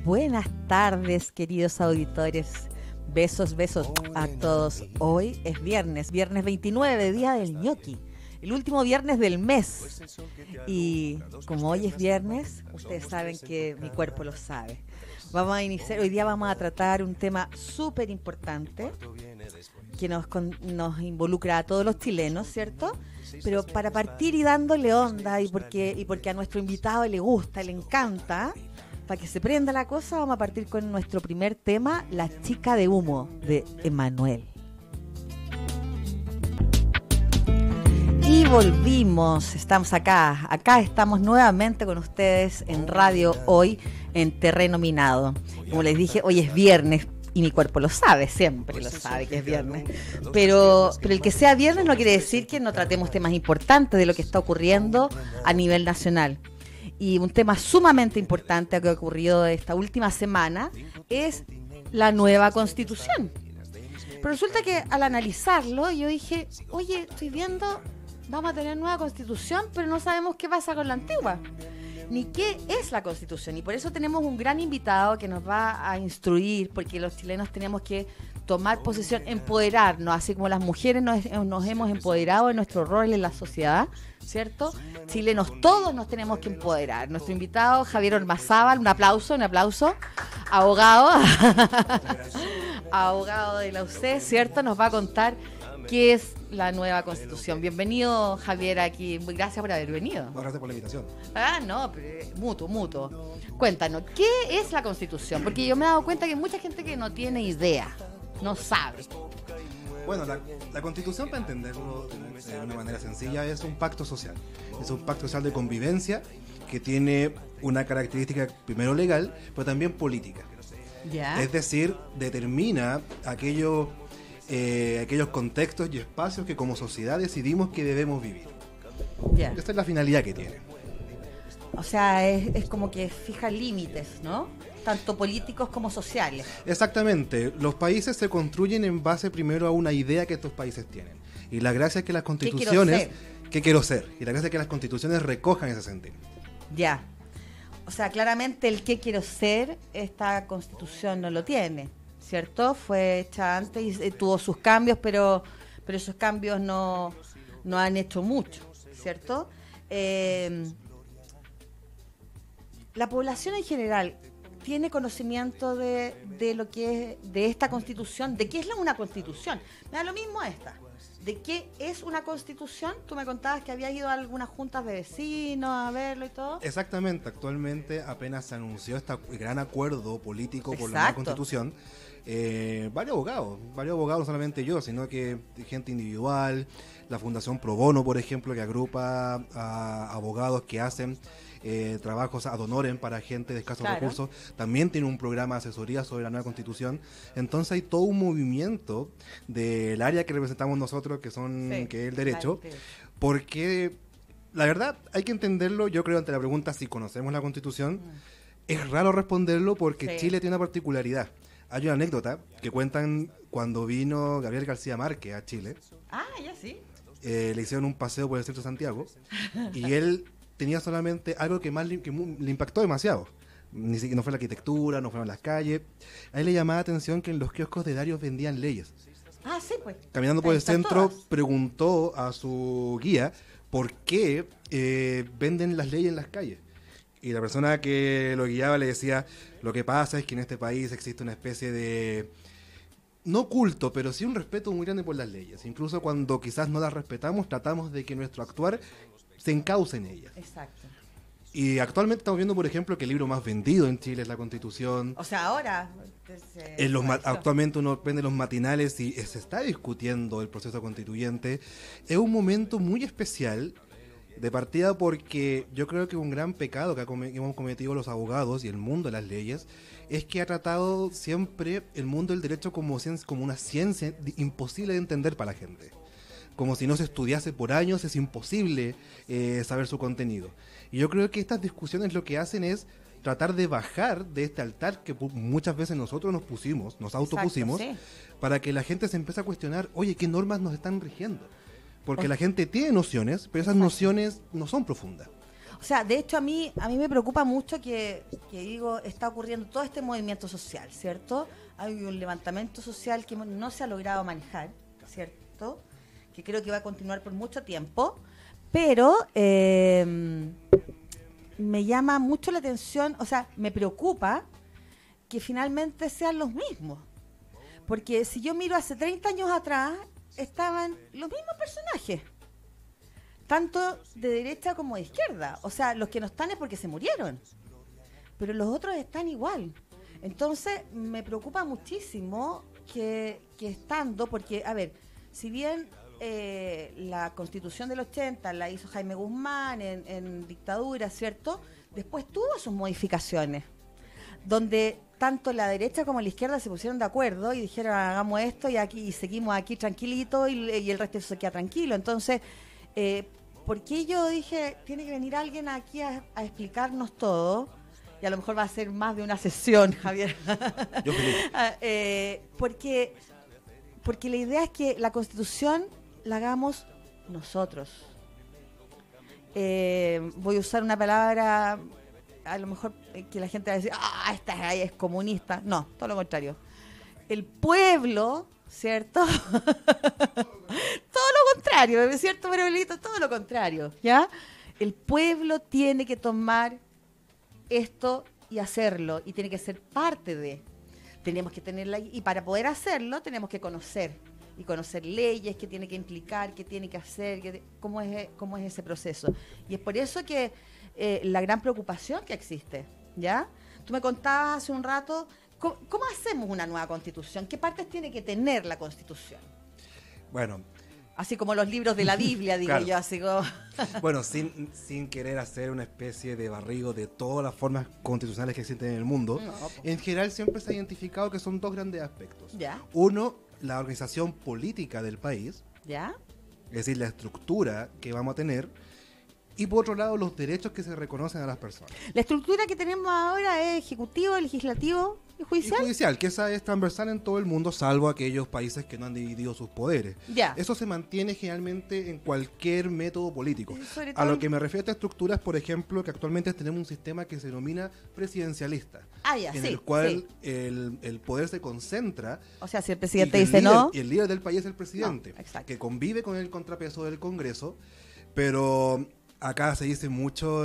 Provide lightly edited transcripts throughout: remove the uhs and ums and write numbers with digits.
Buenas tardes, queridos auditores. Besos a todos. Hoy es viernes 29, día del ñoqui. El último viernes del mes. Y como hoy es viernes, ustedes saben que mi cuerpo lo sabe. Hoy día vamos a tratar un tema súper importante que nos involucra a todos los chilenos, ¿cierto? Pero para partir y dándole onda y porque a nuestro invitado le gusta, le encanta, para que se prenda la cosa, vamos a partir con nuestro primer tema, La chica de humo, de Emmanuel. Y volvimos, estamos acá estamos nuevamente con ustedes en Radio Hoy, en Terreno Minado. Como les dije, hoy es viernes y mi cuerpo lo sabe, siempre lo sabe que es viernes. Pero el que sea viernes no quiere decir que no tratemos temas importantes de lo que está ocurriendo a nivel nacional. Y un tema sumamente importante que ha ocurrido esta última semana es la nueva Constitución. Pero resulta que al analizarlo yo dije, oye, estoy viendo, vamos a tener nueva Constitución, pero no sabemos qué pasa con la antigua, ni qué es la Constitución. Y por eso tenemos un gran invitado que nos va a instruir, porque los chilenos tenemos que tomar posición, empoderarnos, así como las mujeres nos hemos empoderado de nuestro rol en la sociedad, ¿cierto? Chilenos todos nos tenemos que empoderar. Nuestro invitado, Javier Ormazábal, un aplauso, abogado, abogado de la UC, ¿cierto? Nos va a contar qué es la nueva Constitución. Bienvenido, Javier, aquí. Gracias por haber venido. Gracias por la invitación. No, pero mutuo. Cuéntanos, ¿qué es la Constitución? Porque yo me he dado cuenta que hay mucha gente que no tiene idea, no sabe. Bueno, la Constitución, para entenderlo de una manera sencilla, es un pacto social. Es un pacto social de convivencia que tiene una característica primero legal, pero también política. ¿Ya? Es decir, determina aquellos contextos y espacios que como sociedad decidimos que debemos vivir. Ya. Esta es la finalidad que tiene. O sea, es como que fija límites, ¿no? Tanto políticos como sociales. Exactamente. Los países se construyen en base primero a una idea que estos países tienen. Y la gracia es que las constituciones... ¿Qué quiero ser? Y la gracia es que las constituciones recojan ese sentido. Ya. O sea, claramente el qué quiero ser, esta Constitución no lo tiene, ¿cierto? Fue hecha antes y tuvo sus cambios, pero esos cambios no han hecho mucho, ¿cierto? La población en general tiene conocimiento de lo que es de esta Constitución, de qué es una Constitución. Me da lo mismo esta. ¿De qué es una Constitución? Tú me contabas que habías ido a algunas juntas de vecinos a verlo y todo. Exactamente. Actualmente apenas se anunció este gran acuerdo político por la nueva Exacto. Constitución. Varios abogados, no solamente yo, sino que gente individual, la Fundación Pro Bono, por ejemplo, que agrupa a abogados que hacen trabajos ad honorem para gente de escasos recursos, también tiene un programa de asesoría sobre la nueva Constitución. Entonces hay todo un movimiento del área que representamos nosotros, que es el derecho, porque la verdad hay que entenderlo. Yo creo, ante la pregunta si conocemos la Constitución, es raro responderlo porque Chile tiene una particularidad. Hay una anécdota que cuentan cuando vino Gabriel García Márquez a Chile. Ya sí. Le hicieron un paseo por el centro de Santiago y él tenía solamente algo que le impactó demasiado. Ni siquiera, no fue la arquitectura, no fueron las calles. A él le llamaba la atención que en los kioscos de Darius vendían leyes. Sí, pues. Caminando por el centro, preguntó a su guía por qué venden las leyes en las calles. Y la persona que lo guiaba le decía, lo que pasa es que en este país existe una especie de, no culto, pero sí un respeto muy grande por las leyes. Incluso cuando quizás no las respetamos, tratamos de que nuestro actuar se encauce en ellas. Exacto. Y actualmente estamos viendo, por ejemplo, que el libro más vendido en Chile es la Constitución. O sea, ahora... Actualmente uno vende los matinales y se está discutiendo el proceso constituyente. Es un momento muy especial de partida porque yo creo que un gran pecado que hemos cometido los abogados y el mundo de las leyes es que ha tratado siempre el mundo del derecho como una ciencia imposible de entender para la gente. Como si no se estudiase por años, es imposible saber su contenido. Y yo creo que estas discusiones lo que hacen es tratar de bajar de este altar que muchas veces nosotros nos autopusimos, para que la gente se empiece a cuestionar, oye, ¿qué normas nos están rigiendo? Porque la gente tiene nociones, pero esas nociones no son profundas. O sea, de hecho a mí me preocupa mucho que digo, está ocurriendo todo este movimiento social, ¿cierto? Hay un levantamiento social que no se ha logrado manejar, ¿cierto? Que creo que va a continuar por mucho tiempo, pero me llama mucho la atención, o sea, me preocupa que finalmente sean los mismos. Porque si yo miro hace 30 años atrás, estaban los mismos personajes, tanto de derecha como de izquierda. O sea, los que no están es porque se murieron, pero los otros están igual. Entonces, me preocupa muchísimo que estando, porque, a ver, si bien la Constitución del 80 la hizo Jaime Guzmán en dictadura, ¿cierto? Después tuvo sus modificaciones, donde tanto la derecha como la izquierda se pusieron de acuerdo y dijeron hagamos esto y seguimos aquí tranquilito y el resto se queda tranquilo. Entonces, ¿por qué yo dije tiene que venir alguien aquí a explicarnos todo? Y a lo mejor va a ser más de una sesión, Javier. Yo feliz. Porque la idea es que la Constitución la hagamos nosotros. Voy a usar una palabra a lo mejor que la gente va a decir, esta es comunista. No, todo lo contrario. El pueblo, ¿cierto? Todo lo contrario, ¿cierto, Manuelito? Todo lo contrario, ¿ya? El pueblo tiene que tomar esto y hacerlo, y tiene que ser parte de. Tenemos que tenerla, y para poder hacerlo tenemos que conocer, y conocer leyes, qué tiene que implicar, qué tiene que hacer, cómo es ese proceso. Y es por eso que la gran preocupación que existe, ¿ya? Tú me contabas hace un rato, ¿cómo hacemos una nueva Constitución? ¿Qué partes tiene que tener la Constitución? Bueno, así como los libros de la Biblia, digo claro. yo, así como... Bueno, sin querer hacer una especie de barrigo de todas las formas constitucionales que existen en el mundo, No, en general siempre se ha identificado que son dos grandes aspectos. ¿Ya? Uno, la organización política del país, ¿Ya? es decir, la estructura que vamos a tener, y por otro lado, los derechos que se reconocen a las personas. La estructura que tenemos ahora es ejecutivo, legislativo y judicial. Y judicial, que esa es transversal en todo el mundo, salvo aquellos países que no han dividido sus poderes. Ya. Eso se mantiene generalmente en cualquier método político. Sobre A todo- lo que me refiero a esta estructura es, por ejemplo, que actualmente tenemos un sistema que se denomina presidencialista, Ya, en sí, el cual sí. el poder se concentra. O sea, si el presidente y dice el líder, no... y el líder del país es el presidente, No, exacto. que convive con el contrapeso del Congreso, pero acá se dice mucho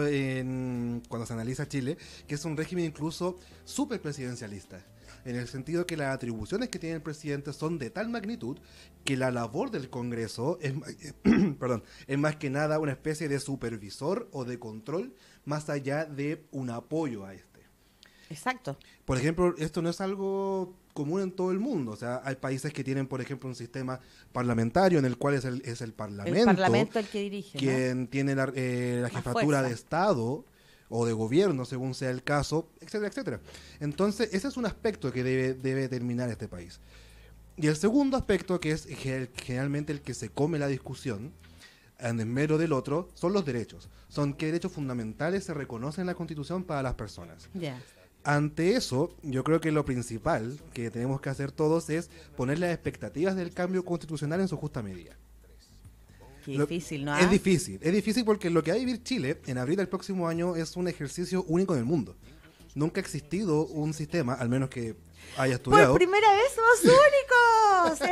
cuando se analiza Chile, que es un régimen incluso súper presidencialista, en el sentido que las atribuciones que tiene el presidente son de tal magnitud que la labor del Congreso es, perdón, es más que nada una especie de supervisor o de control, más allá de un apoyo a este. Exacto. Por ejemplo, esto no es algo común en todo el mundo. O sea, hay países que tienen, por ejemplo, un sistema parlamentario en el cual es el Parlamento, El Parlamento el que dirige, ¿no? quien tiene la jefatura fuerza. de Estado o de gobierno, según sea el caso, etcétera, etcétera. Entonces, ese es un aspecto que debe terminar este país. Y el segundo aspecto, que es generalmente el que se come la discusión, en desmero del otro, son los derechos. Son qué derechos fundamentales se reconocen en la Constitución para las personas. Ya. Ante eso, yo creo que lo principal que tenemos que hacer todos es poner las expectativas del cambio constitucional en su justa medida. Qué difícil, ¿no? Es difícil porque lo que va a vivir Chile en abril del próximo año es un ejercicio único en el mundo. Nunca ha existido un sistema, al menos que haya estudiado. Por primera vez somos únicos.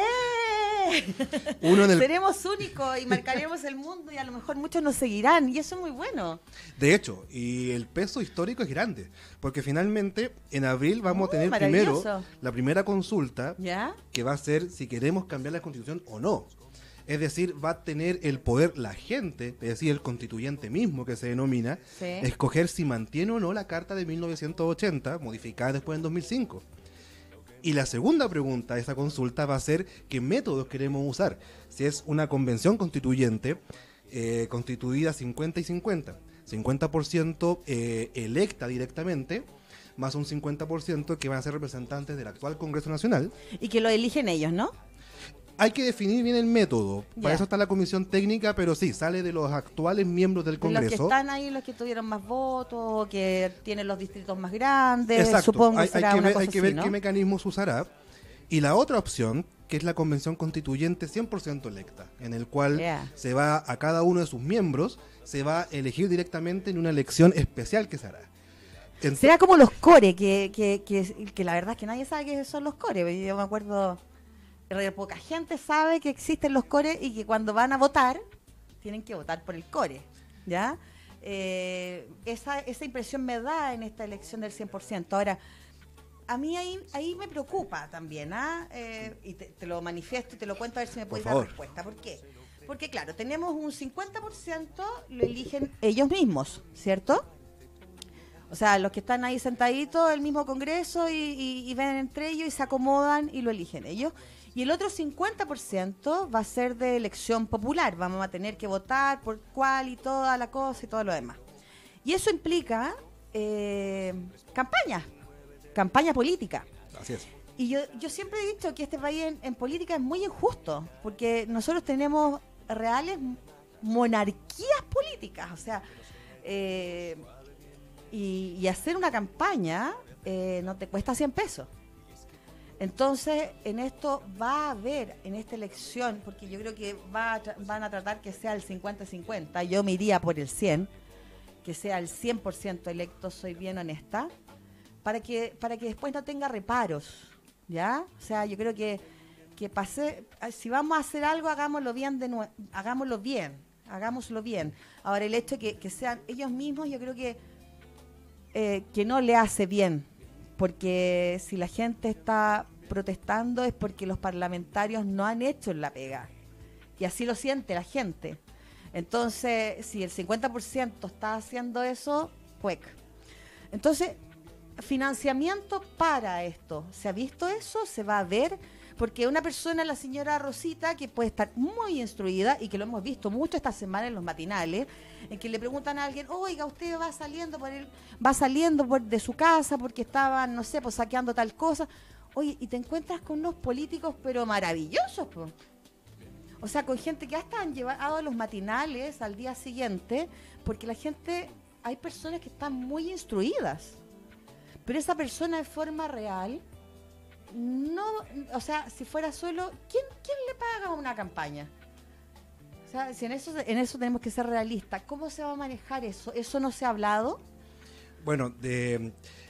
Uno en el- Seremos únicos y marcaremos el mundo y a lo mejor muchos nos seguirán y eso es muy bueno. De hecho, y el peso histórico es grande, porque finalmente en abril vamos a tener maravilloso. primero la primera consulta, ¿Ya? que va a ser si queremos cambiar la Constitución o no. Es decir, va a tener el poder la gente, es decir, el constituyente mismo que se denomina, Sí. escoger si mantiene o no la Carta de 1980, modificada después en 2005. Y la segunda pregunta de esa consulta va a ser qué métodos queremos usar. Si es una convención constituyente constituida 50 y 50. 50% electa directamente, más un 50% que van a ser representantes del actual Congreso Nacional. Y que lo eligen ellos, ¿no? Hay que definir bien el método. Para Ya. eso está la comisión técnica, pero sí, sale de los actuales miembros del De los que Congreso. están ahí, los que tuvieron más votos, que tienen los distritos más grandes, Exacto. supongo Hay que será que una ver, cosa hay que así, ver ¿no? qué mecanismos usará. Y la otra opción, que es la convención constituyente 100% electa, en el cual Yeah. se va a cada uno de sus miembros, se va a elegir directamente en una elección especial que se hará. Será como los core, que la verdad es que nadie sabe qué son los core. Yo me acuerdo, poca gente sabe que existen los core y que cuando van a votar, tienen que votar por el core, ¿ya? Esa impresión me da en esta elección del 100%. Ahora, a mí ahí me preocupa también, ¿ah? Y te lo manifiesto y te lo cuento a ver si me puedes dar respuesta. ¿Por qué? Porque, claro, tenemos un 50% lo eligen ellos mismos, ¿cierto? O sea, los que están ahí sentaditos, el mismo Congreso, y ven entre ellos y se acomodan y lo eligen ellos. Y el otro 50% va a ser de elección popular. Vamos a tener que votar por cuál y toda la cosa y todo lo demás. Y eso implica campaña política. Así es. Y yo siempre he dicho que este país en política es muy injusto, porque nosotros tenemos reales monarquías políticas. O sea, y hacer una campaña no te cuesta 100 pesos. Entonces, en esto va a haber, en esta elección, porque yo creo que van a tratar que sea el 50-50, yo me iría por el 100, que sea el 100% electo, soy bien honesta, para que después no tenga reparos, ¿ya? O sea, yo creo que si vamos a hacer algo, hagámoslo bien. Ahora, el hecho de que sean ellos mismos, yo creo que no le hace bien, porque si la gente está protestando es porque los parlamentarios no han hecho la pega, y así lo siente la gente. Entonces, si el 50% está haciendo eso, pues. Entonces, financiamiento para esto, ¿se ha visto eso? ¿Se va a ver? Porque una persona, la señora Rosita, que puede estar muy instruida y que lo hemos visto mucho esta semana en los matinales, en que le preguntan a alguien, oiga, usted va saliendo de su casa porque estaban, no sé, pues saqueando tal cosa. Oye, y te encuentras con unos políticos pero maravillosos, pues. O sea, con gente que hasta han llevado a los matinales al día siguiente, porque la gente, hay personas que están muy instruidas, pero esa persona de forma real, no, o sea, si fuera solo, ¿quién le paga una campaña? O sea, si en eso tenemos que ser realistas. ¿Cómo se va a manejar eso? ¿Eso no se ha hablado? Bueno,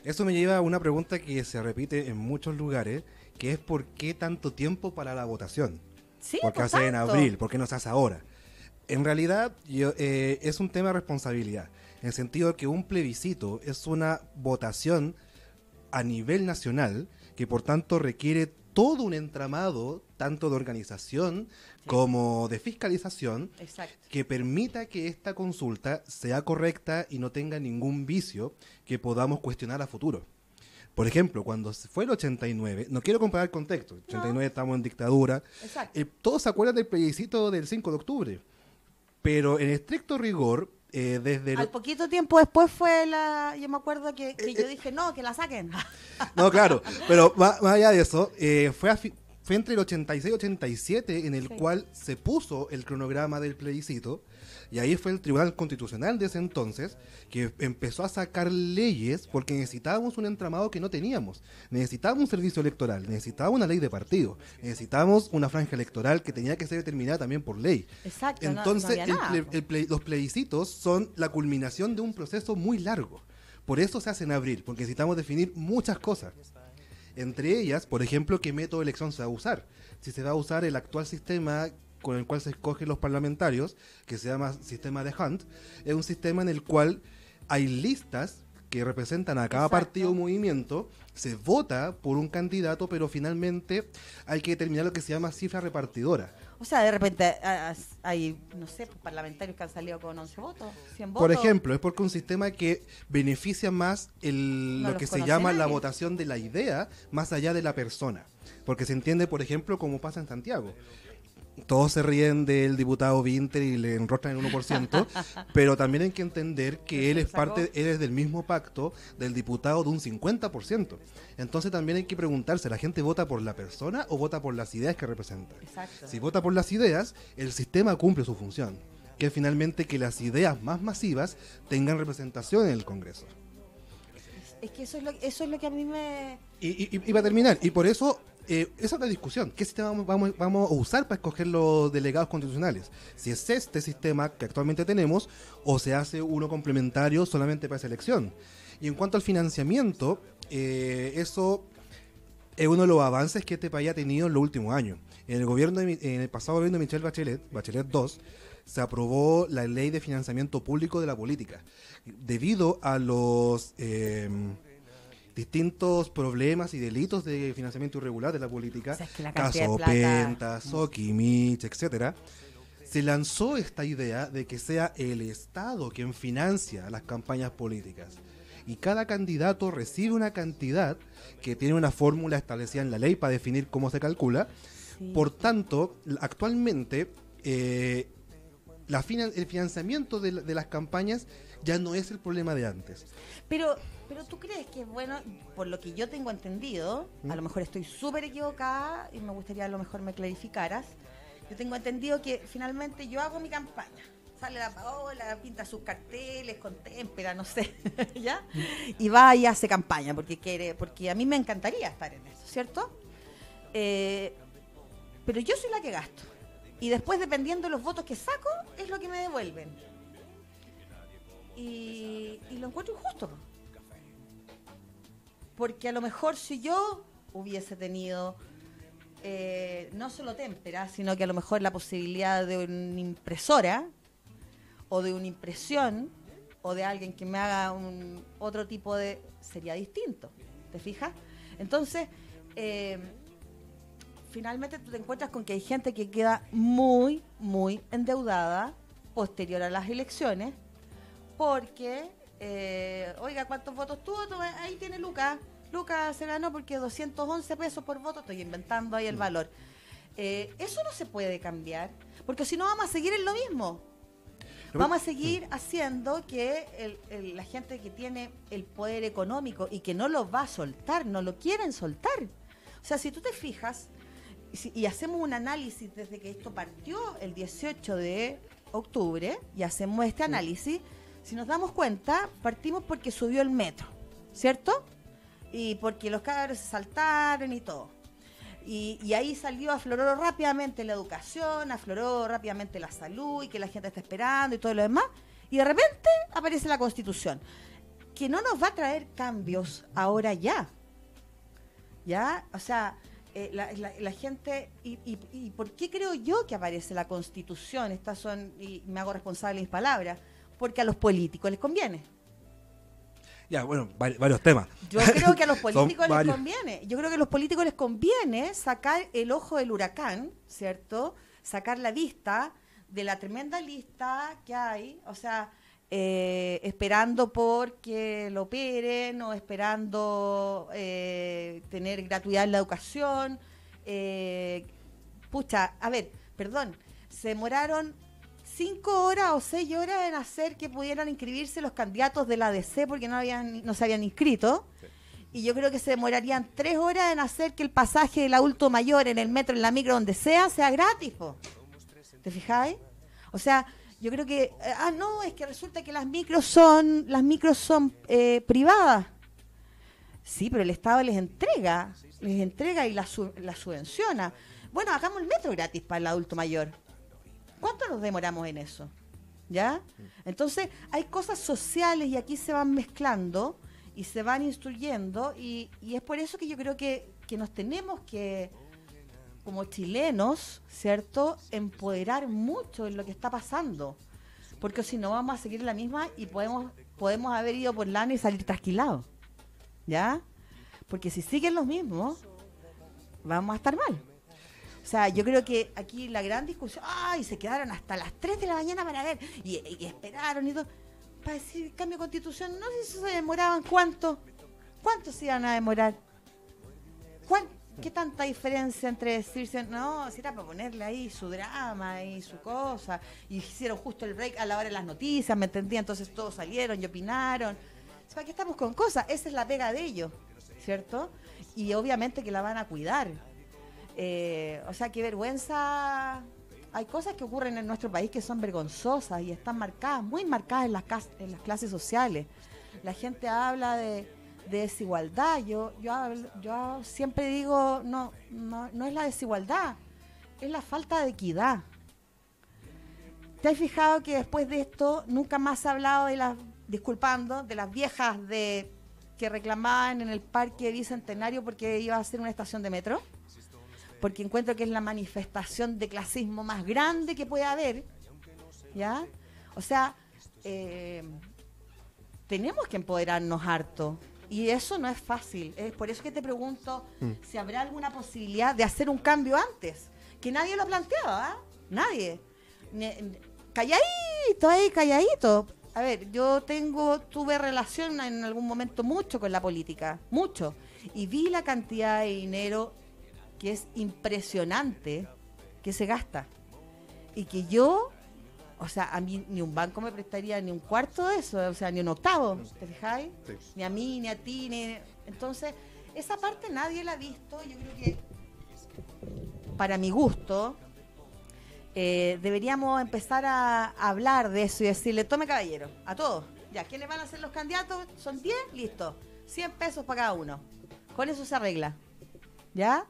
eso me lleva a una pregunta que se repite en muchos lugares, que es ¿por qué tanto tiempo para la votación? Sí, ¿Por qué hace en abril? ¿Por qué no se hace ahora? En realidad, es un tema de responsabilidad, en el sentido de que un plebiscito es una votación a nivel nacional, que por tanto requiere todo un entramado, tanto de organización como de fiscalización, exacto, que permita que esta consulta sea correcta y no tenga ningún vicio que podamos cuestionar a futuro. Por ejemplo, cuando fue el 89, no quiero comparar el contexto, el 89 estamos en dictadura, todos se acuerdan del plebiscito del 5 de octubre, pero en estricto rigor, al poquito tiempo después yo me acuerdo que yo dije, no, que la saquen. No, claro, pero más allá de eso, fue entre el 86 y 87 en el cual se puso el cronograma del plebiscito, y ahí fue el Tribunal Constitucional de ese entonces que empezó a sacar leyes porque necesitábamos un entramado que no teníamos. Necesitábamos un servicio electoral, necesitábamos una ley de partido, necesitábamos una franja electoral que tenía que ser determinada también por ley. Exacto. Entonces, no había nada. los plebiscitos son la culminación de un proceso muy largo. Por eso se hace en abril, porque necesitamos definir muchas cosas. Entre ellas, por ejemplo, qué método de elección se va a usar. Si se va a usar el actual sistema con el cual se escogen los parlamentarios, que se llama sistema de Hunt, es un sistema en el cual hay listas que representan a cada partido o movimiento, se vota por un candidato, pero finalmente hay que determinar lo que se llama cifra repartidora. O sea, de repente hay, no sé, parlamentarios que han salido con 11 votos, 100 votos. Por ejemplo, es porque un sistema que beneficia más lo que se llama la votación de la idea, más allá de la persona. Porque se entiende, por ejemplo, como pasa en Santiago. Todos se ríen del diputado Winter y le enrostran el 1%, pero también hay que entender que él es del mismo pacto del diputado de un 50%. Entonces también hay que preguntarse, ¿la gente vota por la persona o vota por las ideas que representa? Exacto. Si vota por las ideas, el sistema cumple su función, que es finalmente que las ideas más masivas tengan representación en el Congreso. Es que eso es lo que a mí me... Y va a terminar, y por eso esa es otra discusión. ¿Qué sistema vamos a usar para escoger los delegados constitucionales? Si es este sistema que actualmente tenemos o se hace uno complementario solamente para esa elección. Y en cuanto al financiamiento, eso es uno de los avances que este país ha tenido en los últimos años. En el pasado gobierno de Michelle Bachelet 2, se aprobó la ley de financiamiento público de la política. Debido a los distintos problemas y delitos de financiamiento irregular de la política, O sea, es que la caso cantidad de plata- Penta, Soquimich, etcétera, se lanzó esta idea de que sea el Estado quien financia las campañas políticas. Y cada candidato recibe una cantidad que tiene una fórmula establecida en la ley para definir cómo se calcula. Sí. Por tanto, actualmente el financiamiento de las campañas ya no es el problema de antes. Pero tú crees que es bueno, por lo que yo tengo entendido, a lo mejor estoy súper equivocada y me gustaría a lo mejor me clarificaras. Yo tengo entendido que finalmente yo hago mi campaña. Sale la Paola, pinta sus carteles con témpera, no sé, ¿ya? Y va y hace campaña porque a mí me encantaría estar en eso, ¿cierto? Pero yo soy la que gasto. Y después, dependiendo de los votos que saco, es lo que me devuelven. Y lo encuentro injusto. Porque a lo mejor si yo hubiese tenido no solo témpera, sino que a lo mejor la posibilidad de una impresora o de una impresión o de alguien que me haga otro tipo de... sería distinto, ¿te fijas? Entonces, finalmente tú te encuentras con que hay gente que queda muy, muy endeudada posterior a las elecciones porque, oiga, ¿cuántos votos tuvo? Ahí tiene Lucas. Lucas se ganó porque 211 pesos por voto, estoy inventando ahí el valor. Eso no se puede cambiar, porque si no vamos a seguir en lo mismo. Vamos a seguir haciendo que la gente que tiene el poder económico y que no lo va a soltar, no lo quieren soltar. O sea, si tú te fijas y hacemos un análisis desde que esto partió el 18 de octubre y hacemos este análisis, si nos damos cuenta, partimos porque subió el metro, ¿cierto? Y porque los cabros se saltaron y todo. Y ahí afloró rápidamente la educación, afloró rápidamente la salud y que la gente está esperando y todo lo demás. Y de repente aparece la Constitución, que no nos va a traer cambios ahora ya. ¿Ya? O sea, la gente... ¿Y por qué creo yo que aparece la Constitución? Estas son, y me hago responsable de mis palabras, porque a los políticos les conviene. Ya, bueno, varios temas. Yo creo que a los políticos les conviene. Yo creo que a los políticos les conviene sacar el ojo del huracán, ¿cierto? Sacar la vista de la tremenda lista que hay, o sea, esperando porque lo operen o esperando tener gratuidad en la educación. Pucha, a ver, perdón, se demoraron 5 horas o 6 horas en hacer que pudieran inscribirse los candidatos de la ADC porque no se habían inscrito. Sí. Y yo creo que se demorarían 3 horas en hacer que el pasaje del adulto mayor en el metro, en la micro, donde sea gratis, po. ¿Te fijáis? O sea, yo creo que... no, es que resulta que las micros son privadas. Sí, pero el Estado les entrega y las subvenciona. Bueno, hagamos el metro gratis para el adulto mayor. ¿Cuánto nos demoramos en eso? ¿Ya? Entonces, hay cosas sociales y aquí se van mezclando y se van instruyendo y es por eso que yo creo que nos tenemos que, como chilenos, ¿cierto?, empoderar mucho en lo que está pasando. Porque si no vamos a seguir la misma y podemos haber ido por lana y salir trasquilados. ¿Ya? Porque si siguen los mismos, vamos a estar mal. O sea, yo creo que aquí la gran discusión, se quedaron hasta las 3 de la mañana para ver, y esperaron y todo, para decir cambio de constitución, no sé si se demoraban, ¿cuánto se iban a demorar? ¿Qué tanta diferencia entre decirse, no, si era para ponerle ahí su drama y su cosa, y hicieron justo el break a la hora de las noticias, ¿me entendía? Entonces todos salieron y opinaron. O sea, aquí estamos con cosas, esa es la pega de ellos, ¿cierto? Y obviamente que la van a cuidar. O sea, qué vergüenza. Hay cosas que ocurren en nuestro país que son vergonzosas y están marcadas, muy marcadas en las clases sociales. La gente habla de de desigualdad. Yo siempre digo, no es la desigualdad, es la falta de equidad. ¿Te has fijado que después de esto nunca más se ha hablado de las viejas que reclamaban en el Parque Bicentenario porque iba a ser una estación de metro? Porque encuentro que es la manifestación de clasismo más grande que puede haber, ¿ya? O sea, tenemos que empoderarnos harto. Y eso no es fácil. Es por eso que te pregunto si habrá alguna posibilidad de hacer un cambio antes. Que nadie lo ha planteado, ¿ah? Nadie. Calladito. A ver, tuve relación en algún momento mucho con la política, mucho. Y vi la cantidad de dinero que es impresionante que se gasta. Y que o sea, a mí ni un banco me prestaría ni un cuarto de eso, o sea, ni un octavo, ¿te fijáis? Sí. Ni a mí, ni a ti, Entonces, esa parte nadie la ha visto. Yo creo que, para mi gusto, deberíamos empezar a hablar de eso y decirle, tome caballero, a todos. Ya, ¿quiénes van a ser los candidatos? Son 10, listo. 100 pesos para cada uno. Con eso se arregla. ¿Ya?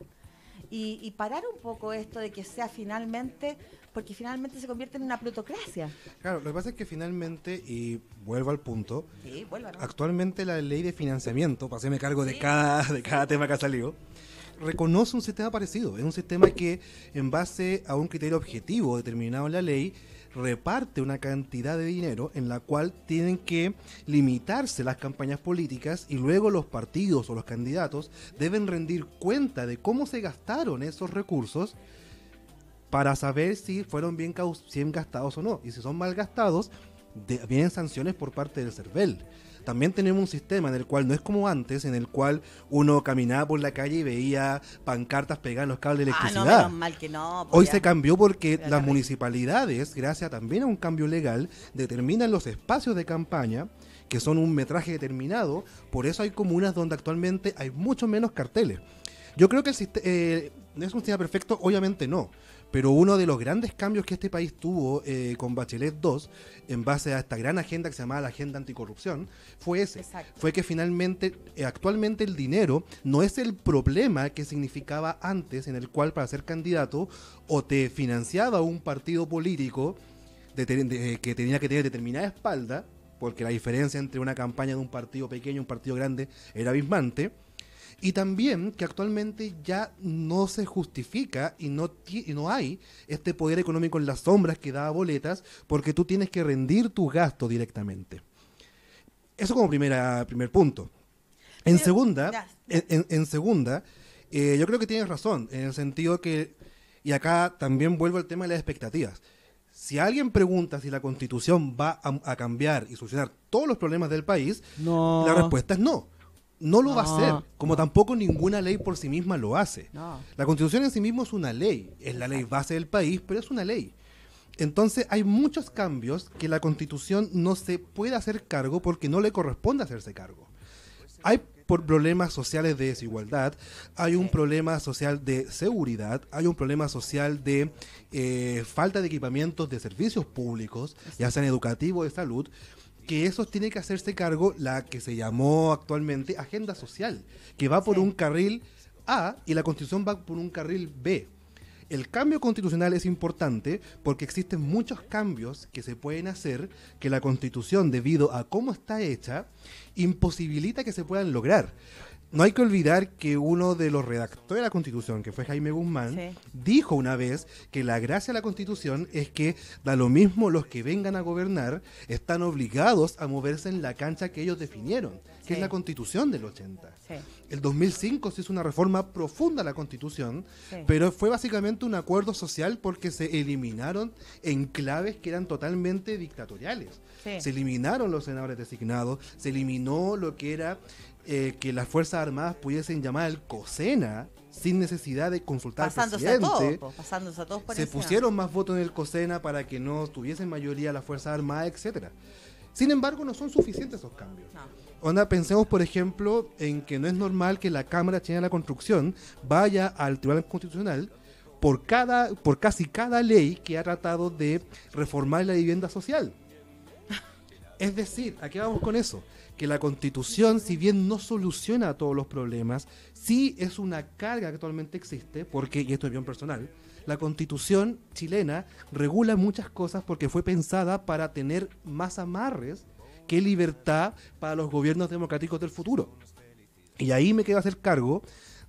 Y parar un poco esto de que sea finalmente... Porque finalmente se convierte en una plutocracia. Claro, lo que pasa es que finalmente, y vuelvo al punto, sí, actualmente la ley de financiamiento, para hacerme cargo de cada tema que ha salido, reconoce un sistema parecido. Es un sistema que, en base a un criterio objetivo determinado en la ley, reparte una cantidad de dinero en la cual tienen que limitarse las campañas políticas y luego los partidos o los candidatos deben rendir cuenta de cómo se gastaron esos recursos para saber si fueron bien gastados o no. Y si son mal gastados, vienen sanciones por parte del CERVEL. También tenemos un sistema en el cual no es como antes, en el cual uno caminaba por la calle y veía pancartas pegadas en los cables de electricidad. No, menos mal que no. Hoy se cambió porque las municipalidades, gracias también a un cambio legal, determinan los espacios de campaña, que son un metraje determinado. Por eso hay comunas donde actualmente hay mucho menos carteles. Yo creo que no es un sistema perfecto, obviamente no. Pero uno de los grandes cambios que este país tuvo con Bachelet 2, en base a esta gran agenda que se llamaba la Agenda Anticorrupción, fue ese. Exacto. Fue que finalmente, actualmente el dinero no es el problema que significaba antes, en el cual para ser candidato o te financiaba un partido político que tenía que tener determinada espalda, porque la diferencia entre una campaña de un partido pequeño y un partido grande era abismante. Y también que actualmente ya no se justifica y no hay este poder económico en las sombras que da boletas, porque tú tienes que rendir tu gasto directamente. Eso como primer punto. En segunda, yo creo que tienes razón, en el sentido que, y acá también vuelvo al tema de las expectativas. Si alguien pregunta si la Constitución va a cambiar y solucionar todos los problemas del país, la respuesta es no. No lo va a hacer, como tampoco ninguna ley por sí misma lo hace. La Constitución en sí misma es una ley, es la ley base del país, pero es una ley. Entonces hay muchos cambios que la Constitución no se puede hacer cargo porque no le corresponde hacerse cargo. Hay problemas sociales de desigualdad, hay un problema social de seguridad, hay un problema social de falta de equipamientos de servicios públicos, ya sean educativos, de salud, que eso tiene que hacerse cargo la que se llamó actualmente agenda social, que va por un carril A y la Constitución va por un carril B. El cambio constitucional es importante porque existen muchos cambios que se pueden hacer que la Constitución, debido a cómo está hecha, imposibilita que se puedan lograr. No hay que olvidar que uno de los redactores de la Constitución, que fue Jaime Guzmán, dijo una vez que la gracia de la Constitución es que da lo mismo los que vengan a gobernar, están obligados a moverse en la cancha que ellos definieron, que es la Constitución del 80. El 2005 se hizo una reforma profunda a la Constitución, pero fue básicamente un acuerdo social porque se eliminaron enclaves que eran totalmente dictatoriales. Se eliminaron los senadores designados, se eliminó lo que era que las Fuerzas Armadas pudiesen llamar al COSENA sin necesidad de consultar al presidente. Pasándose a todos por se encima. Pusieron más votos en el COSENA para que no tuviesen mayoría las Fuerzas Armadas, etcétera. Sin embargo, no son suficientes esos cambios. Pensemos, por ejemplo, en que no es normal que la Cámara Chilena de la Construcción vaya al Tribunal Constitucional por casi cada ley que ha tratado de reformar la vivienda social. Es decir, ¿a qué vamos con eso? que la Constitución, si bien no soluciona todos los problemas, sí es una carga que actualmente existe, porque, y esto es bien personal, la Constitución chilena regula muchas cosas porque fue pensada para tener más amarres que libertad para los gobiernos democráticos del futuro. Y ahí me quiero hacer cargo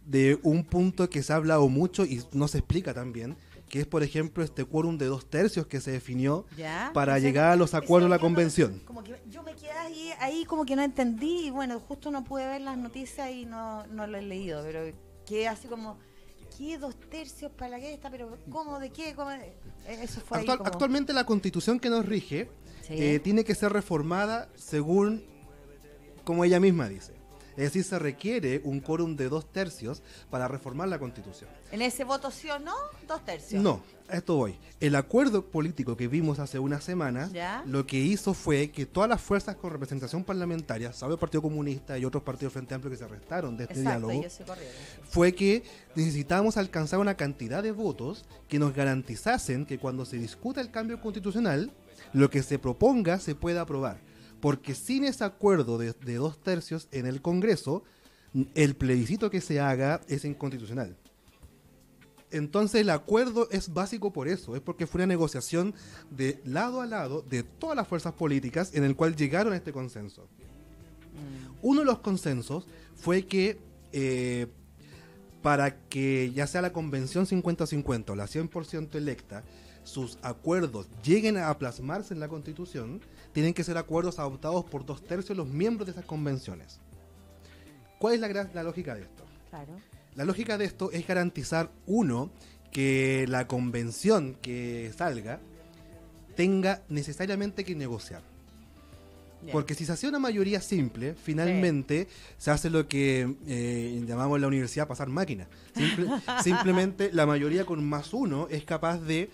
de un punto que se ha hablado mucho y no se explica tan bien, que es, por ejemplo, este quórum de 2/3 que se definió para llegar a los acuerdos de la convención. Como que yo me quedé ahí como que no entendí, y bueno, justo no pude ver las noticias y no lo he leído, pero quedé así como, ¿qué 2/3 para qué está? Pero ¿cómo? ¿De qué? ¿Cómo? Eso fue ahí como... Actualmente la Constitución que nos rige tiene que ser reformada según como ella misma dice. Es decir, se requiere un quórum de 2/3 para reformar la Constitución. ¿En ese voto sí o no? 2/3. No, a esto voy. El acuerdo político que vimos hace unas semanas, lo que hizo fue que todas las fuerzas con representación parlamentaria, salvo el Partido Comunista y otros partidos Frente Amplio que se restaron de este diálogo, fue que necesitábamos alcanzar una cantidad de votos que nos garantizasen que cuando se discuta el cambio constitucional, lo que se proponga se pueda aprobar. Porque sin ese acuerdo de 2/3 en el Congreso, el plebiscito que se haga es inconstitucional. Entonces el acuerdo es básico por eso, es porque fue una negociación de lado a lado de todas las fuerzas políticas en el cual llegaron a este consenso. Uno de los consensos fue que para que ya sea la convención 50-50 o la 100% electa, sus acuerdos lleguen a plasmarse en la Constitución, tienen que ser acuerdos adoptados por 2/3 de los miembros de esas convenciones. ¿Cuál es la lógica de esto? Claro. La lógica de esto es garantizar, uno, que la convención que salga tenga necesariamente que negociar. Bien. Porque si se hace una mayoría simple, finalmente se hace lo que llamamos en la universidad pasar máquina. Simplemente la mayoría con +1 es capaz de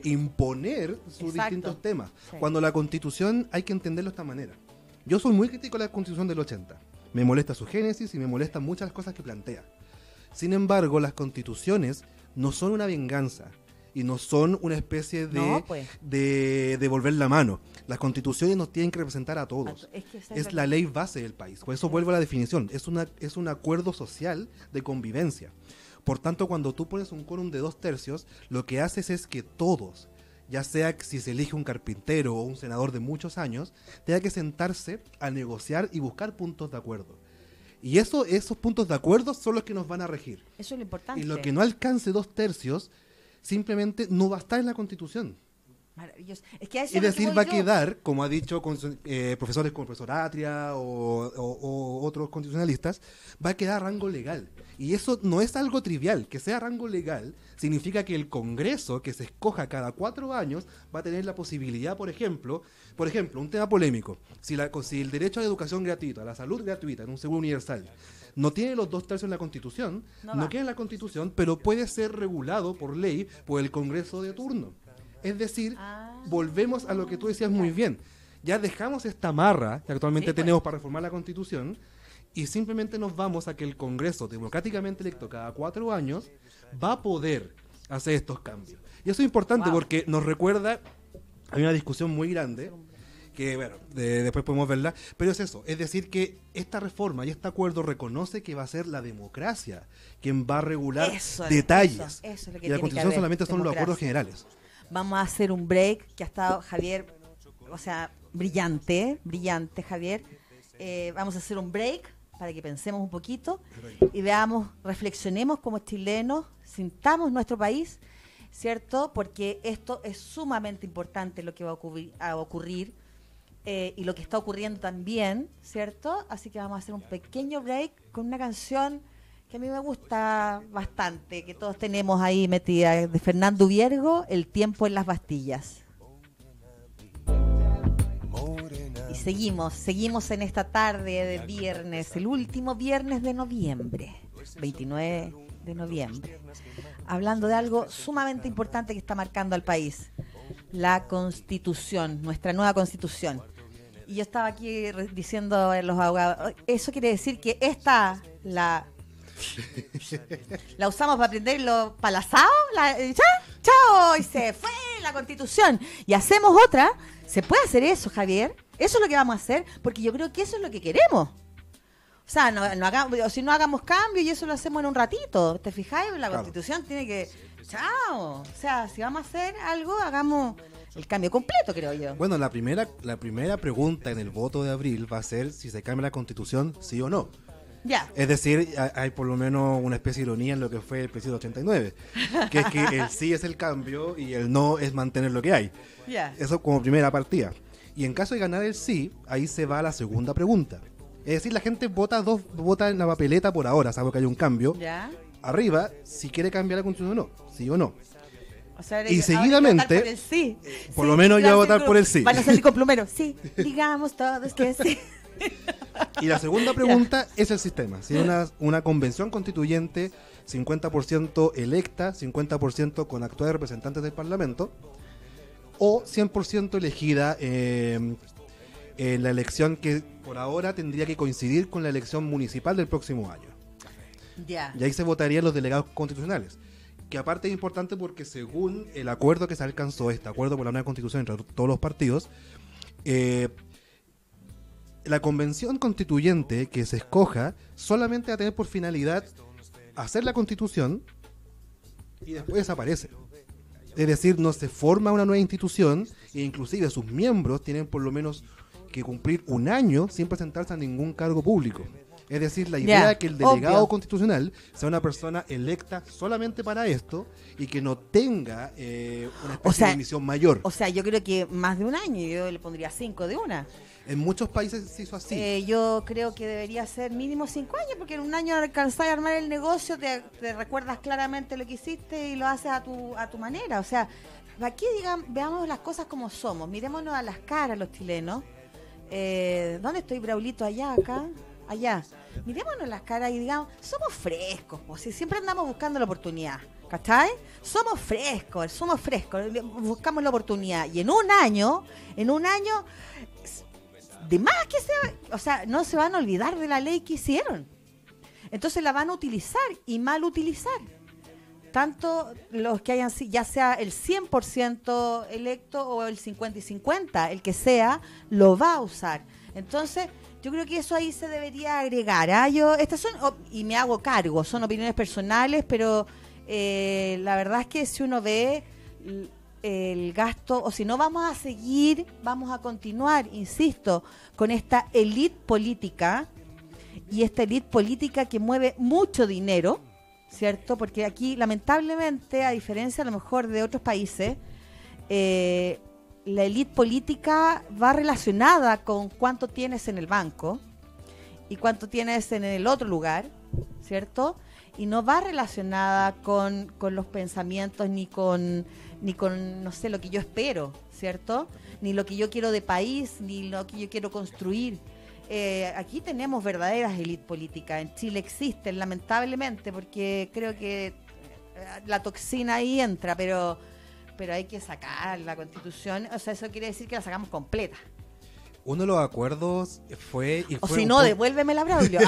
imponer sus distintos temas. Sí. Cuando la Constitución hay que entenderlo de esta manera. Yo soy muy crítico de la Constitución del 80. Me molesta su génesis y me molestan muchas las cosas que plantea. Sin embargo, las constituciones no son una venganza y no son una especie de devolver la mano. Las constituciones nos tienen que representar a todos. Es la ley base del país. Por eso vuelvo a la definición. Es un acuerdo social de convivencia. Por tanto, cuando tú pones un quórum de 2/3, lo que haces es que todos, ya sea si se elige un carpintero o un senador de muchos años, tenga que sentarse a negociar y buscar puntos de acuerdo. Y esos puntos de acuerdo son los que nos van a regir. Eso es lo importante. Y lo que no alcance 2/3 simplemente no va a estar en la Constitución. Maravilloso. Es decir, va a quedar, como ha dicho profesores como el profesor Atria o otros constitucionalistas, va a quedar a rango legal. Y eso no es algo trivial. Que sea rango legal significa que el Congreso, que se escoja cada 4 años, va a tener la posibilidad, por ejemplo, un tema polémico, si el derecho a la educación gratuita, a la salud gratuita, en un seguro universal, no tiene los 2/3 en la Constitución, no queda en la Constitución, pero puede ser regulado por ley por el Congreso de turno. Es decir, volvemos a lo que tú decías muy bien. Ya dejamos esta amarra que actualmente tenemos para reformar la Constitución y simplemente nos vamos a que el Congreso, democráticamente electo cada 4 años, va a poder hacer estos cambios. Y eso es importante porque nos recuerda, hay una discusión muy grande, que bueno, después podemos verla, pero es eso, es decir que esta reforma y este acuerdo reconoce que va a ser la democracia quien va a regular detalles. Eso es lo que y la Constitución solamente son los acuerdos generales. Vamos a hacer un break, que ha estado Javier, brillante Javier. Vamos a hacer un break para que pensemos un poquito y veamos, reflexionemos como chilenos, sintamos nuestro país, ¿cierto? Porque esto es sumamente importante, lo que va a ocurrir y lo que está ocurriendo también, ¿cierto? Así que vamos a hacer un pequeño break con una canción que a mí me gusta bastante, que todos tenemos ahí metida, de Fernando Viergo, El tiempo en las Bastillas. Y seguimos en esta tarde de viernes, el último viernes de noviembre, 29 de noviembre, hablando de algo sumamente importante que está marcando al país, la Constitución, nuestra nueva Constitución. Y yo estaba aquí diciendo a los abogados, eso quiere decir que la usamos para aprenderlo palazado, chao, y se fue la Constitución. Y hacemos otra. ¿Se puede hacer eso, Javier? Eso es lo que vamos a hacer, porque yo creo que eso es lo que queremos. O sea, si no hagamos cambio y eso lo hacemos en un ratito. ¿Te fijáis? La Constitución tiene que... ¡Chao! O sea, si vamos a hacer algo, hagamos el cambio completo, creo yo. Bueno, la primera pregunta en el voto de abril va a ser si se cambia la Constitución, sí o no. Ya. Es decir, hay por lo menos una especie de ironía en lo que fue el plebiscito 89, que es que el sí es el cambio y el no es mantener lo que hay. Ya. Eso como primera partida. Y en caso de ganar el sí, ahí se va a la segunda pregunta. Es decir, la gente vota en la papeleta por ahora, salvo que hay un cambio. Ya. Arriba, si quiere cambiar la Constitución o no, sí o no. O sea, y seguidamente, por el sí. Por lo menos yo voy a votar por el sí. Van a salir con plumero. Sí, digamos todos que sí. Y la segunda pregunta es el sistema. Si es una convención constituyente 50% electa, 50% con actuales representantes del Parlamento, o 100% elegida en la elección que por ahora tendría que coincidir con la elección municipal del próximo año. Ya. Y ahí se votarían los delegados constitucionales. Que aparte es importante porque según el acuerdo que se alcanzó, este acuerdo por la nueva constitución entre todos los partidos, la convención constituyente que se escoja solamente va a tener por finalidad hacer la constitución y después desaparece. Es decir, no se forma una nueva institución e inclusive sus miembros tienen por lo menos que cumplir un año sin presentarse a ningún cargo público. Es decir, la idea es que el delegado constitucional sea una persona electa solamente para esto y que no tenga una especie de misión mayor. O sea, yo creo que más de un año, yo le pondría 5 de una. En muchos países se hizo así. Yo creo que debería ser mínimo 5 años, porque en un año alcanzar a armar el negocio, te recuerdas claramente lo que hiciste y lo haces a tu manera. O sea, aquí veamos las cosas como somos, mirémonos a las caras los chilenos. ¿Dónde estoy, Braulito? Allá, acá. Allá, mirémonos las caras y digamos, somos frescos, pues, si siempre andamos buscando la oportunidad, ¿cachai? Somos frescos, buscamos la oportunidad y en un año, de más que o sea, no se van a olvidar de la ley que hicieron, entonces la van a utilizar y mal utilizar, tanto los que hayan, ya sea el 100% electo o el 50 y 50, el que sea, lo va a usar, entonces... Yo creo que eso ahí se debería agregar. Estas son, y me hago cargo, son opiniones personales, pero la verdad es que si uno ve el gasto, o si no vamos a continuar, insisto, con esta élite política, y esta élite política que mueve mucho dinero, ¿cierto? Porque aquí, lamentablemente, a diferencia a lo mejor de otros países, la élite política va relacionada con cuánto tienes en el banco y cuánto tienes en el otro lugar, ¿cierto? Y no va relacionada con los pensamientos ni con, no sé, lo que yo espero, ¿cierto? Ni lo que yo quiero de país, ni lo que yo quiero construir. Aquí tenemos verdaderas élites políticas. En Chile existen, lamentablemente, porque creo que la toxina ahí entra, pero hay que sacar la Constitución, o sea, eso quiere decir que la sacamos completa. Uno de los acuerdos fue... O si no, devuélveme Braulio.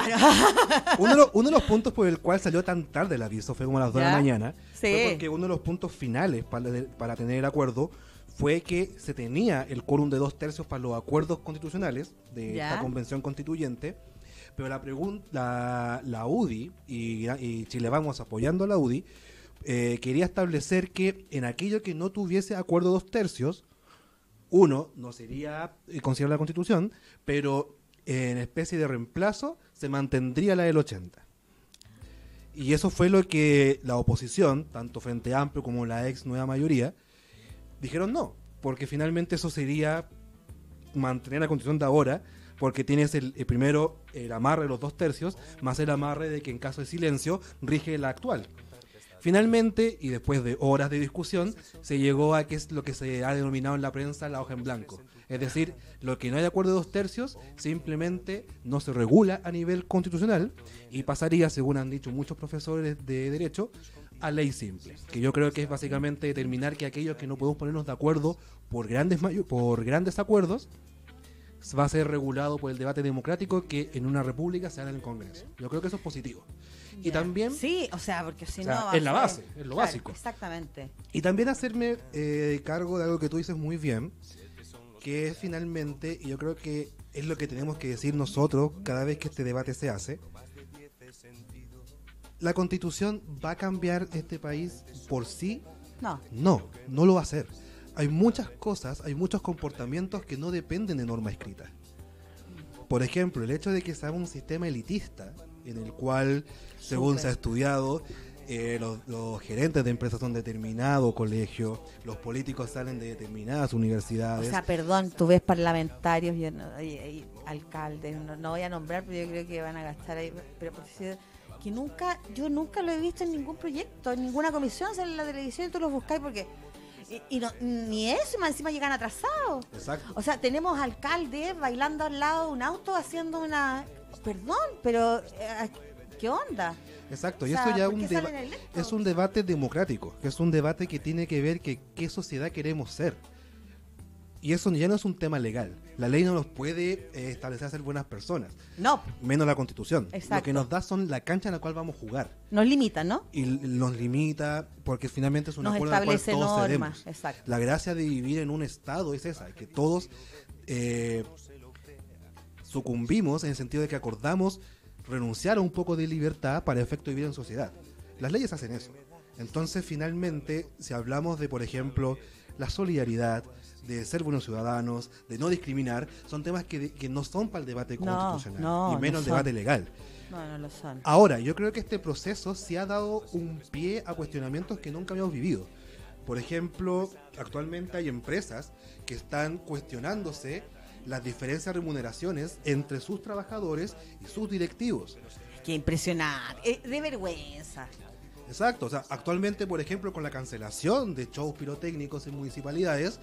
uno de los puntos por el cual salió tan tarde el aviso, fue como a las 2 de la mañana, sí. Fue porque uno de los puntos finales para tener el acuerdo fue que se tenía el quórum de 2/3 para los acuerdos constitucionales de esta convención constituyente, pero la UDI y Chile Vamos apoyando a la UDI, quería establecer que en aquello que no tuviese acuerdo 2/3, uno no sería considerado la Constitución, pero en especie de reemplazo se mantendría la del 80. Y eso fue lo que la oposición, tanto Frente Amplio como la ex nueva mayoría, dijeron no, porque finalmente eso sería mantener la Constitución de ahora, porque tienes el primero el amarre de los 2/3, más el amarre de que en caso de silencio rige la actual. Finalmente, y después de horas de discusión, se llegó a que es lo que se ha denominado en la prensa la hoja en blanco. Es decir, lo que no hay acuerdo de 2/3 simplemente no se regula a nivel constitucional y pasaría, según han dicho muchos profesores de Derecho, a ley simple. Que yo creo que es básicamente determinar que aquellos que no podemos ponernos de acuerdo por grandes acuerdos va a ser regulado por el debate democrático que en una república se haga en el Congreso. Yo creo que eso es positivo. Y también... Sí, o sea, porque si no... es la base, es lo básico. Exactamente. Y también hacerme cargo de algo que tú dices muy bien, que es finalmente, y yo creo que es lo que tenemos que decir nosotros cada vez que este debate se hace, ¿la Constitución va a cambiar este país por sí? No. No lo va a hacer. Hay muchas cosas, hay muchos comportamientos que no dependen de norma escrita. Por ejemplo, el hecho de que sea un sistema elitista, en el cual, según se ha estudiado, los gerentes de empresas son de determinado colegio, los políticos salen de determinadas universidades. O sea, perdón, tú ves parlamentarios y alcaldes, no voy a nombrar, pero yo creo que van a gastar ahí, pero por decir que yo nunca lo he visto en ningún proyecto, en ninguna comisión, sale en la televisión y tú los buscáis porque... Y no, ni eso, más encima llegan atrasados. Exacto. O sea, tenemos alcaldes bailando al lado de un auto haciendo una... Perdón, pero ¿qué onda? Exacto, y o sea, eso ya es un debate democrático, que es un debate que tiene que ver que qué sociedad queremos ser. Y eso ya no es un tema legal. La ley no nos puede establecer a ser buenas personas. No. Menos la Constitución. Exacto. Lo que nos da son la cancha en la cual vamos a jugar. Nos limita, ¿no? Y nos limita porque finalmente es una nos acuerdo en el cual todos normas. cedemos. Exacto. La gracia de vivir en un estado es esa, que todos sucumbimos en el sentido de que acordamos renunciar a un poco de libertad para efecto de vivir en sociedad. Las leyes hacen eso. Entonces, finalmente, si hablamos de, por ejemplo, la solidaridad, de ser buenos ciudadanos, de no discriminar, son temas que no son para el debate constitucional, y menos el debate legal. No lo son. Ahora, yo creo que este proceso sí ha dado un pie a cuestionamientos que nunca habíamos vivido. Por ejemplo, actualmente hay empresas que están cuestionándose las diferencias de remuneraciones entre sus trabajadores y sus directivos. Qué impresionante, de vergüenza. Exacto, o sea, actualmente, por ejemplo, con la cancelación de shows pirotécnicos en municipalidades,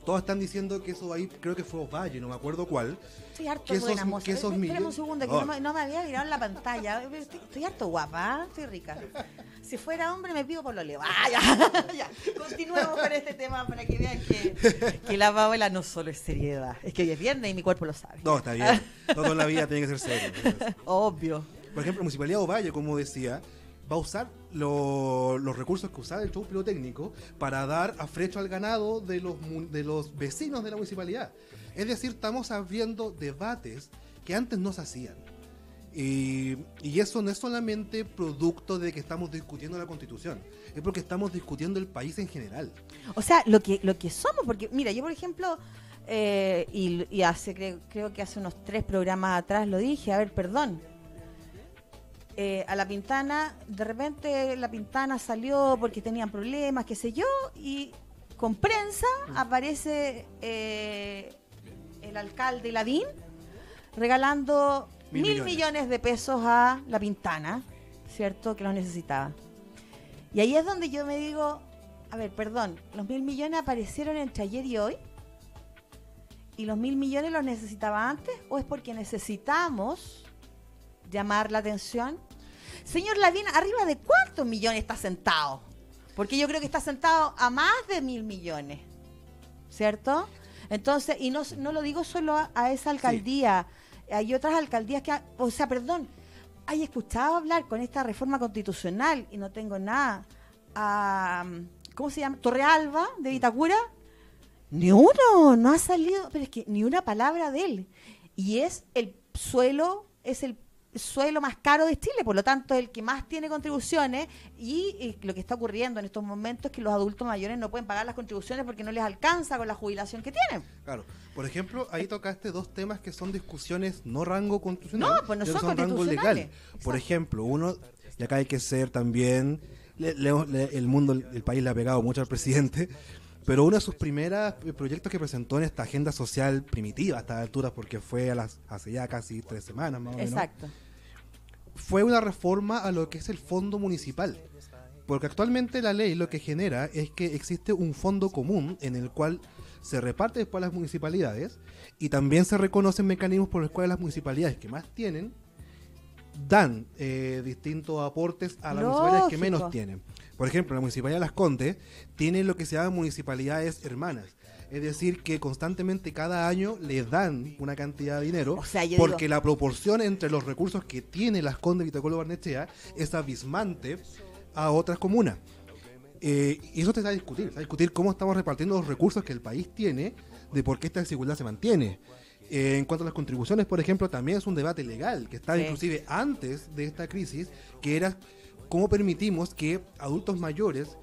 todos están diciendo que eso ahí, creo que fue Ovalle, no me acuerdo cuál. Estoy harto que buena, moza. Espérame un segundo, que no me había mirado en la pantalla. Estoy harto guapa, ¿eh? Estoy rica. Si fuera hombre, me pido por lo leo. Ya. Continuemos con este tema para que vean que la Paola no solo es seriedad. Es que hoy es viernes y mi cuerpo lo sabe. No, está bien. Todo en la vida tiene que ser serio. Obvio. Por ejemplo, la Municipalidad de Ovalle, como decía, va a usar los recursos que usaba el show pirotécnico para dar afrecho al ganado de los vecinos de la municipalidad. Es decir, estamos abriendo debates que antes no se hacían. Y eso no es solamente producto de que estamos discutiendo la Constitución, es porque estamos discutiendo el país en general. O sea, lo que somos, porque mira, yo por ejemplo, y creo que hace unos 3 programas atrás lo dije, a ver, perdón. A La Pintana, de repente La Pintana salió porque tenían problemas, qué sé yo, y con prensa aparece el alcalde Lavín regalando 1.000 millones de pesos a La Pintana, ¿cierto? Que los necesitaba. Y ahí es donde yo me digo, a ver, perdón, ¿los 1.000 millones aparecieron entre ayer y hoy? ¿Y los 1.000 millones los necesitaba antes? ¿O es porque necesitamos llamar la atención? Señor Lavín, ¿arriba de cuántos millones está sentado? Porque yo creo que está sentado a más de 1.000 millones, ¿cierto? Entonces, y no lo digo solo a esa alcaldía, sí. Hay otras alcaldías que, o sea, perdón, hay escuchado hablar con esta reforma constitucional y no tengo nada a, ¿cómo se llama? Torrealba de Vitacura, ni uno, no ha salido, pero es que ni una palabra de él. Y es el suelo más caro de Chile, por lo tanto el que más tiene contribuciones, y lo que está ocurriendo en estos momentos es que los adultos mayores no pueden pagar las contribuciones porque no les alcanza con la jubilación que tienen. Claro, por ejemplo, ahí tocaste 2 temas que son discusiones no rango constitucional, no, pues no son rango legal. Exacto. Por ejemplo, uno, y acá hay que ser también, el país le ha pegado mucho al presidente, pero uno de sus primeros proyectos que presentó en esta agenda social primitiva a estas alturas, porque fue hace ya casi 3 semanas más o menos. Exacto. Fue una reforma a lo que es el fondo municipal, porque actualmente la ley lo que genera es que existe un fondo común en el cual se reparte después a las municipalidades, y también se reconocen mecanismos por los cuales las municipalidades que más tienen dan distintos aportes a las municipalidades que menos tienen. Por ejemplo, la Municipalidad de Las Condes tiene lo que se llama municipalidades hermanas. Es decir, que constantemente cada año le dan una cantidad de dinero, o sea, porque la proporción entre los recursos que tiene Las Condes, Vitacura y Barnechea es abismante a otras comunas. Y eso se va a discutir cómo estamos repartiendo los recursos que el país tiene de por qué esta desigualdad se mantiene. En cuanto a las contribuciones, por ejemplo, también es un debate legal que estaba inclusive antes de esta crisis, que era cómo permitimos que adultos mayores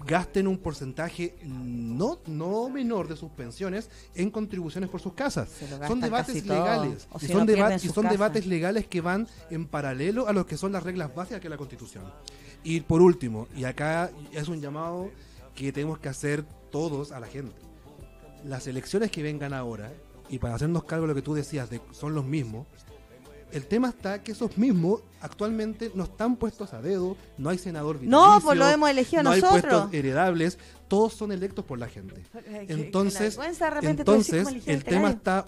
gasten un porcentaje no menor de sus pensiones en contribuciones por sus casas. Son debates legales y son debates legales que van en paralelo a lo que son las reglas básicas que es la Constitución. Y por último, y acá es un llamado que tenemos que hacer todos a la gente, las elecciones que vengan ahora, y para hacernos cargo de lo que tú decías, son los mismos. El tema está que esos mismos actualmente no están puestos a dedo, no hay senador vitalicio, no, pues lo hemos elegido no nosotros. hay puestos heredables, todos son electos por la gente. Entonces el tema está,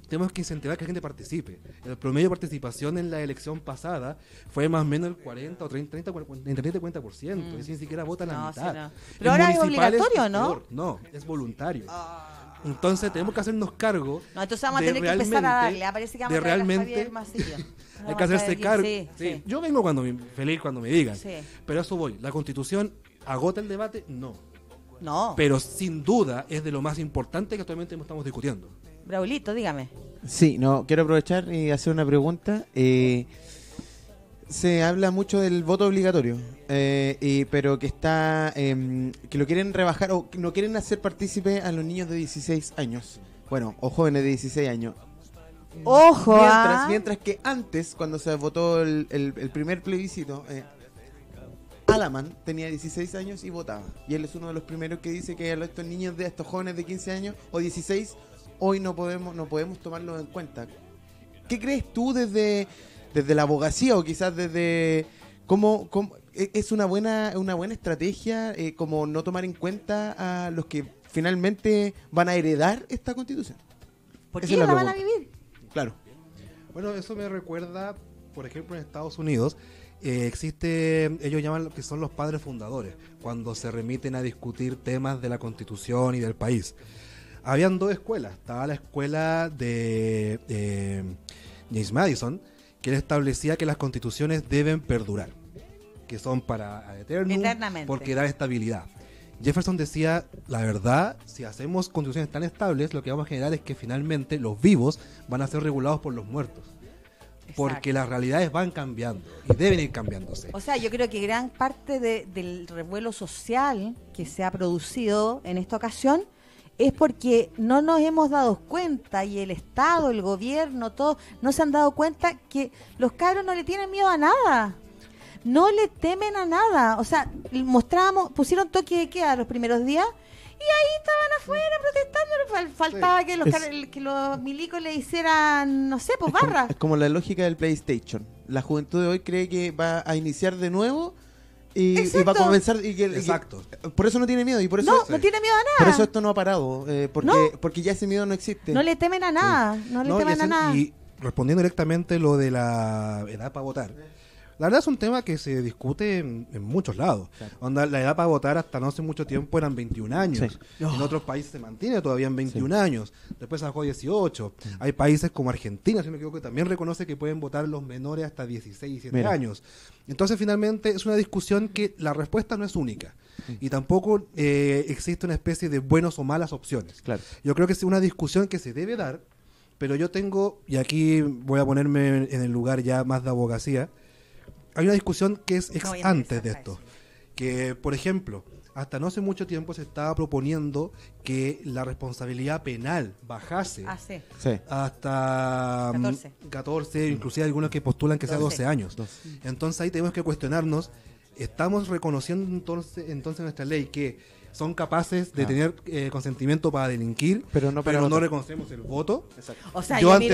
tenemos que incentivar que la gente participe. El promedio de participación en la elección pasada fue más o menos el 40 o 30-40%, es ni siquiera vota la mitad. Sí, no. Pero ahora es obligatorio, ¿no? No, es voluntario. Entonces tenemos que hacernos cargo. No, entonces vamos a tener que empezar a darle. Parece que vamos a realmente hay que hacerse cargo. Sí. Yo vengo feliz cuando me digan. Sí. Pero a eso voy. ¿La Constitución agota el debate? No. Pero sin duda es de lo más importante que actualmente estamos discutiendo. Braulito, dígame. Sí, quiero aprovechar y hacer una pregunta. Se habla mucho del voto obligatorio, pero que que lo quieren rebajar o no quieren hacer partícipe a los niños de 16 años. Bueno, o jóvenes de 16 años. Ojo. Mientras que antes, cuando se votó el primer plebiscito, Alaman tenía 16 años y votaba. Y él es uno de los primeros que dice que a estos niños de estos jóvenes de 15 años o 16 hoy no podemos tomarlos en cuenta. ¿Qué crees tú desde la abogacía o quizás desde cómo es una buena estrategia como no tomar en cuenta a los que finalmente van a heredar esta Constitución? ¿Por qué la van a vivir? Claro. Bueno, eso me recuerda, por ejemplo, en Estados Unidos ellos llaman lo que son los padres fundadores, cuando se remiten a discutir temas de la Constitución y del país. Habían dos escuelas. Estaba la escuela de James Madison, que él establecía que las constituciones deben perdurar, que son para eternamente, porque dan estabilidad. Jefferson decía, la verdad, si hacemos constituciones tan estables, lo que vamos a generar es que finalmente los vivos van a ser regulados por los muertos. Exacto. Porque las realidades van cambiando y deben ir cambiándose. O sea, yo creo que gran parte del revuelo social que se ha producido en esta ocasión es porque no nos hemos dado cuenta, y el Estado, el gobierno, todos no se han dado cuenta que los cabros no le tienen miedo a nada, no le temen a nada. O sea, pusieron toque de queda los primeros días y ahí estaban afuera protestando. Faltaba que los milicos le hicieran, no sé, pues barra. Es como la lógica del PlayStation. La juventud de hoy cree que va a iniciar de nuevo y va a comenzar Exacto. Por eso no tiene miedo y por eso no tiene miedo a nada. Por eso esto no ha parado, porque ya ese miedo no existe. No le temen a nada, no le temen a nada. Y respondiendo directamente lo de la edad para votar, la verdad es un tema que se discute en muchos lados. Claro. La edad para votar hasta no hace mucho tiempo eran 21 años. Sí. En otros países se mantiene todavía en 21 años. Después se bajó a 18. Hay países como Argentina, si no me equivoco, que también reconoce que pueden votar los menores hasta 16 y 17 años. Entonces, finalmente, es una discusión que la respuesta no es única. Y tampoco existe una especie de buenos o malas opciones. Claro. Yo creo que es una discusión que se debe dar, pero yo tengo, y aquí voy a ponerme en el lugar ya más de abogacía, hay una discusión que es antes de esto. Que, por ejemplo, hasta no hace mucho tiempo se estaba proponiendo que la responsabilidad penal bajase hasta 14, inclusive algunos que postulan que sea 12 años. Entonces ahí tenemos que cuestionarnos, ¿estamos reconociendo entonces en nuestra ley que son capaces de tener consentimiento para delinquir, pero no reconocemos el voto? Exacto. O sea, yo ante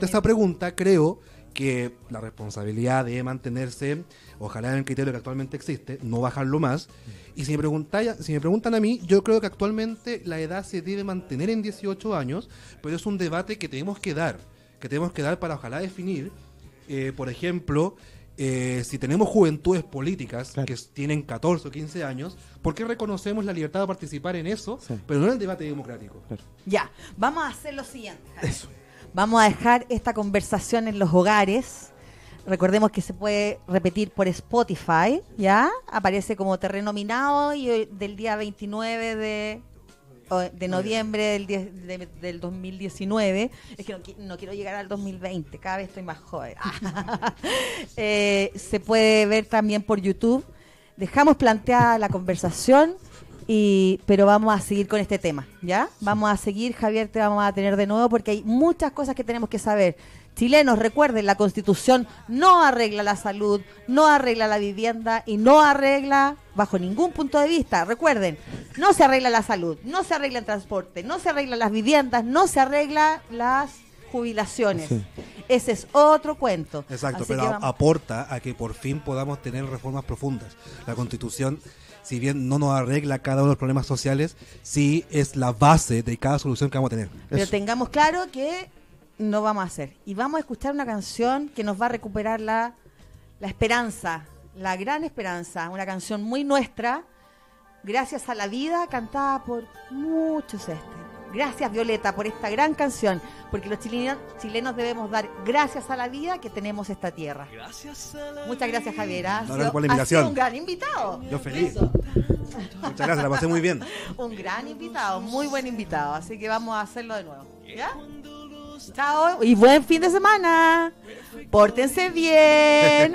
esa pregunta creo que la responsabilidad debe mantenerse, ojalá en el criterio que actualmente existe, no bajarlo más. Y si me preguntan a mí, yo creo que actualmente la edad se debe mantener en 18 años, pero es un debate que tenemos que dar para ojalá definir, por ejemplo, si tenemos juventudes políticas que tienen 14 o 15 años, ¿por qué reconocemos la libertad de participar en eso, pero no en el debate democrático? Claro. Ya, vamos a hacer lo siguiente. Eso. Vamos a dejar esta conversación en los hogares. Recordemos que se puede repetir por Spotify, ¿ya? Aparece como Terreno Minado y del día 29 de de noviembre del 2019. Es que no quiero llegar al 2020, cada vez estoy más joven. Se puede ver también por YouTube. Dejamos planteada la conversación, pero vamos a seguir con este tema, ¿ya? Vamos a seguir, Javier, te vamos a tener de nuevo porque hay muchas cosas que tenemos que saber. Chilenos, recuerden, la Constitución no arregla la salud, no arregla la vivienda y no arregla, bajo ningún punto de vista, recuerden, no se arregla la salud, no se arregla el transporte, no se arregla las viviendas, no se arregla las jubilaciones. Sí. Ese es otro cuento. Exacto, así pero aporta a que por fin podamos tener reformas profundas. La Constitución, si bien no nos arregla cada uno de los problemas sociales, sí es la base de cada solución que vamos a tener. Pero tengamos claro que no vamos a hacer. Y vamos a escuchar una canción que nos va a recuperar la esperanza, la gran esperanza. Una canción muy nuestra, Gracias a la Vida, cantada por muchos Gracias, Violeta, por esta gran canción, porque los chilenos debemos dar gracias a la vida que tenemos esta tierra. Muchas gracias, Javier. Gracias por la invitación. Ha sido un gran invitado. Yo feliz. Muchas gracias, la pasé muy bien. Un gran invitado, muy buen invitado, así que vamos a hacerlo de nuevo. ¿Ya? Chao y buen fin de semana. Pórtense bien.